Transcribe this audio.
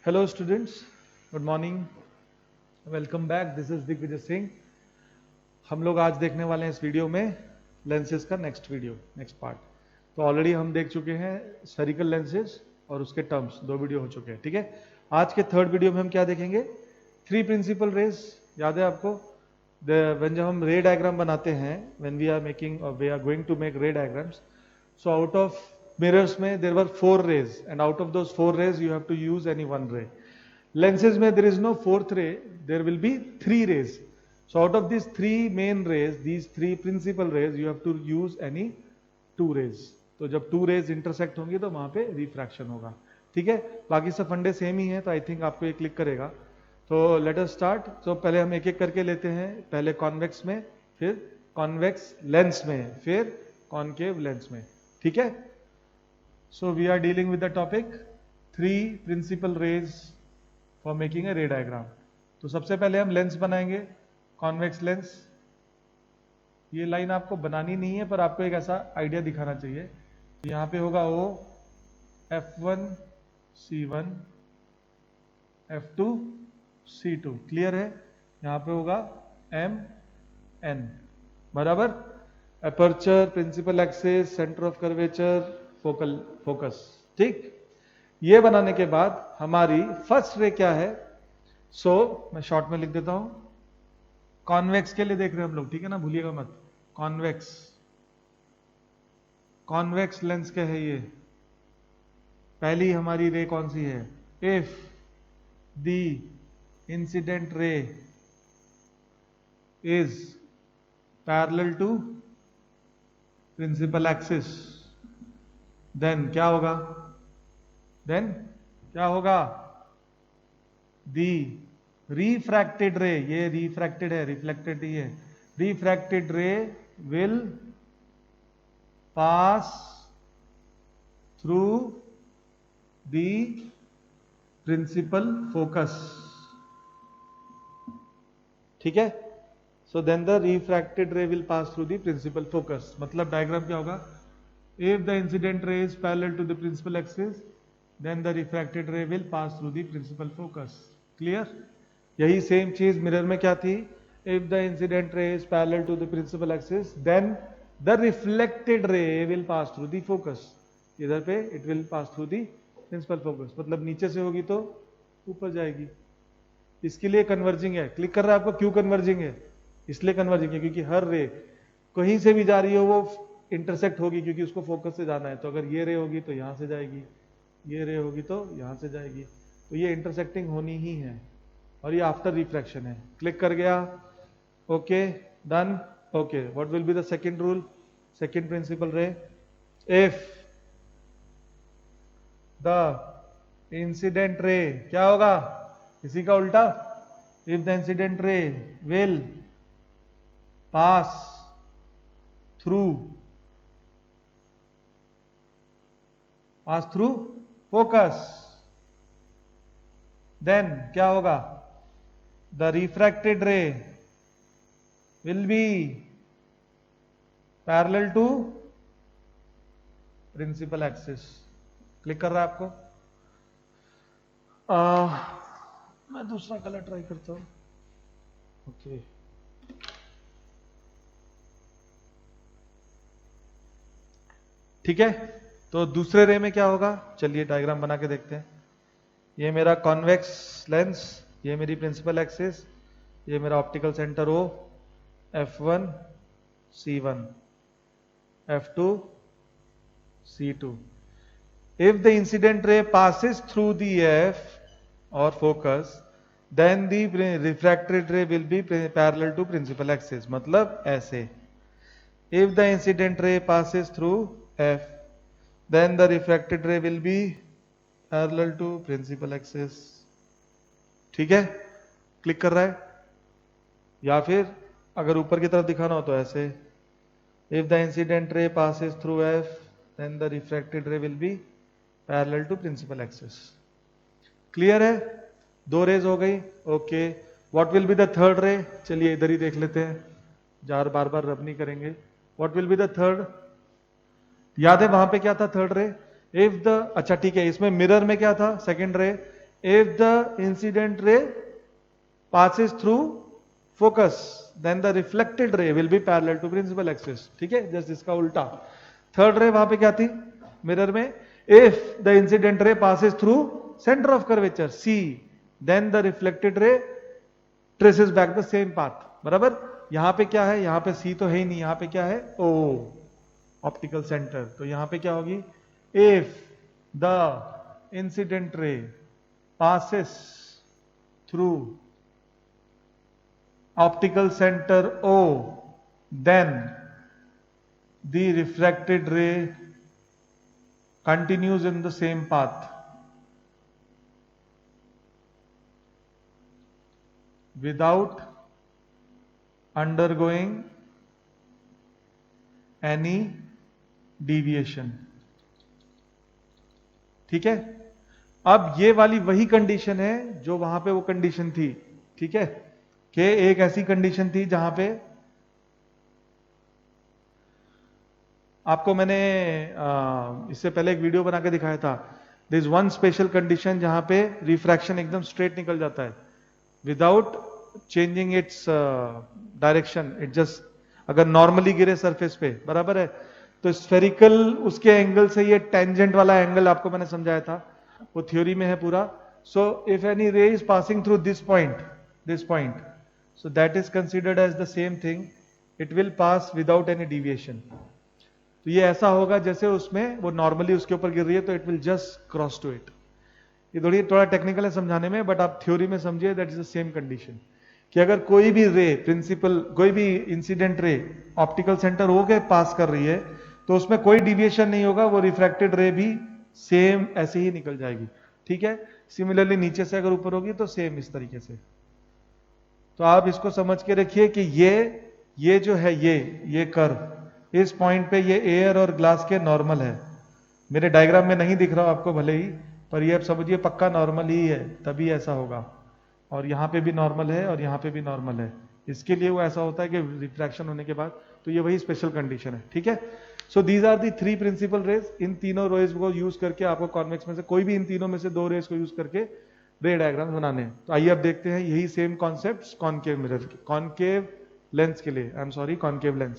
Hello students, good morning, welcome back. This is Digvijay Singh. हम लोग आज देखने वाले हैं इस वीडियो में लेंसेज का नेक्स्ट पार्ट। तो ऑलरेडी हम देख चुके हैं स्फेरिकल लेंसेज और उसके टर्म्स, 2 वीडियो हो चुके हैं। ठीक है, आज के थर्ड वीडियो में हम क्या देखेंगे? 3 प्रिंसिपल रेज। याद है आपको? जब हम रे डायग्राम बनाते हैं, when we are going to make ray diagrams, so out of mirrors में there were 4 rays and out of those 4 rays you have to use any one ray. Lenses में there is no 4th ray, there will be 3 rays. So out of these 3 main rays, these 3 principal rays, you have to use any 2 rays. तो जब 2 rays intersect होंगी तो वहां पे refraction होगा। ठीक है, बाकी सब फंडे सेम ही हैं, तो आई थिंक आपको ये क्लिक करेगा। तो लेट अस स्टार्ट। तो पहले हम एक एक करके लेते हैं, पहले कॉन्वेक्स में, फिर कॉन्वेक्स लेंस में, फिर कॉनकेव लेंस में। ठीक है, so we are dealing with the topic 3 principal rays for making a ray diagram. तो सबसे पहले हम लेंस बनाएंगे, कॉन्वेक्स लेंस। ये लाइन आपको बनानी नहीं है, पर आपको एक ऐसा आइडिया दिखाना चाहिए। तो यहां पे होगा O, F1 C1, F2 C2, clear है? यहां पे होगा M N, बराबर। Aperture, principal axis, centre of curvature, focal focus. ठीक, ये बनाने के बाद हमारी फर्स्ट रे क्या है? मैं शॉर्ट में लिख देता हूं। कॉन्वेक्स के लिए देख रहे हैं हम लोग, ठीक है ना, भूलिएगा मत। कॉन्वेक्स, कॉन्वेक्स लेंस क्या है ये? पहली हमारी रे कौन सी है? If the incident ray is parallel to principal axis, then क्या होगा? दी रिफ्रैक्टेड रे, ये रिफ्रैक्टेड है, रिफ्लेक्टेड ही है, refracted ray will pass through the principal focus. ठीक है, so then the refracted ray will pass through the principal focus. मतलब diagram क्या होगा? If the incident ray is parallel to the principal axis, then the refracted ray will pass through the principal focus. Clear? यही same चीज mirror में क्या थी? If the incident ray is parallel to the principal axis, then the reflected ray will pass through the focus. इधर पे it will pass through the principal focus. मतलब नीचे से होगी तो ऊपर जाएगी। इसके लिए कन्वर्जिंग है। क्लिक कर रहा है आपको? क्यों कन्वर्जिंग है? इसलिए कन्वर्जिंग है क्योंकि हर रे कहीं से भी जा रही हो वो इंटरसेक्ट होगी, क्योंकि उसको फोकस से जाना है। तो अगर ये रे होगी तो यहां से जाएगी, ये रे होगी तो यहां से जाएगी, तो ये इंटरसेक्टिंग होनी ही है, और ये आफ्टर रिफ्रैक्शन है। क्लिक कर गया, okay, done. Okay, what will be the second rule, second principal ray? If the incident ray, क्या होगा? इसी का उल्टा। If the incident ray will pass through focus, then क्या होगा? The refracted ray will be parallel to principal axis. Click कर रहा है आपको? मैं दूसरा कलर ट्राई करता हूं। ओके, ठीक है। तो दूसरे रे में क्या होगा? चलिए डायग्राम बना के देखते हैं। ये मेरा कॉन्वेक्स लेंस, ये मेरी प्रिंसिपल एक्सिस, ये मेरा optical centre O, F1 C1, F2 C2. If the incident ray passes through the F or focus, then the refracted ray will be parallel to principal axis. मतलब ऐसे, if the incident ray passes through F, then the refracted ray will be parallel to principal axis. ठीक है, click कर रहा है? या फिर अगर ऊपर की तरफ दिखाना हो तो ऐसे, if the incident ray passes through F, then the refracted ray will be parallel to principal axis. Clear है? 2 रेज हो गई। Okay, what will be the third रे? चलिए इधर ही देख लेते हैं, जार बार बार रब नहीं करेंगे। What will be the third? याद है वहां पे क्या था थर्ड रे? इफ द, अच्छा ठीक है, इसमें मिरर में क्या था सेकंड रे? if the incident ray passes through focus, then the reflected ray will be parallel to principal axis. ठीक है, जस्ट इसका उल्टा. थर्ड रे वहां पे क्या थी मिरर में, if the incident ray passes through center of curvature C, then the reflected ray traces back the same path. बराबर. यहां पे क्या है, यहां पे C तो है ही नहीं, यहां पे क्या है O, ऑप्टिकल सेंटर. तो यहां पे क्या होगी, if the incident ray passes through optical center O, then the refracted ray continues in the same path without undergoing any deviation. ठीक है. अब ये वाली वही कंडीशन है जो वहां पे वो कंडीशन थी. ठीक है, कि एक ऐसी कंडीशन थी जहां पे आपको मैंने इससे पहले एक वीडियो बना के दिखाया था. This is one special condition जहां पे रिफ्रैक्शन एकदम स्ट्रेट निकल जाता है without changing its direction. It just अगर नॉर्मली गिरे सरफेस पे, बराबर है, तो स्फेरिकल उसके एंगल से ये टेंजेंट वाला एंगल आपको मैंने समझाया था, वो थ्योरी में है पूरा. सो इफ एनी रे is passing through this point, so that is considered as the same thing, it will pass without any deviation. तो ये ऐसा होगा जैसे उसमें वो नॉर्मली उसके ऊपर गिर रही है, तो it will just cross to it. ये थोड़ा टेक्निकल है समझाने में, बट आप थ्योरी में समझिए that is the same condition कि अगर कोई भी रे प्रिंसिपल, कोई भी इंसिडेंट रे ऑप्टिकल सेंटर हो के पास कर रही है, तो उसमें कोई डिविएशन नहीं होगा, वो रिफ्रैक्टेड रे भी सेम ऐसे ही निकल जाएगी. ठीक है. सिमिलरली नीचे से अगर ऊपर होगी तो सेम इस तरीके से. तो आप इसको समझ के रखिए कि ये जो है ये कर्व इस पॉइंट पे ये एयर और ग्लास के नॉर्मल है. मेरे डायग्राम में नहीं दिख रहा आपको भले ही, पर ये आप समझिए पक्का नॉर्मल ही है, तभी ऐसा होगा. और यहां पे भी नॉर्मल है और यहां पे भी नॉर्मल है. इसके लिए वो ऐसा होता है कि रिफ्रैक्शन होने के बाद, तो ये वही स्पेशल कंडीशन है. ठीक है. So these are the 3 principal rays. इन तीनों रेज को यूज करके आपको कॉन्वेक्स में से कोई भी इन तीनों में से 2 रेज को यूज करके रे डायग्राम बनाने हैं. तो आइए अब देखते हैं यही same concept concave mirror, concave lens के लिए. I am sorry, concave lens.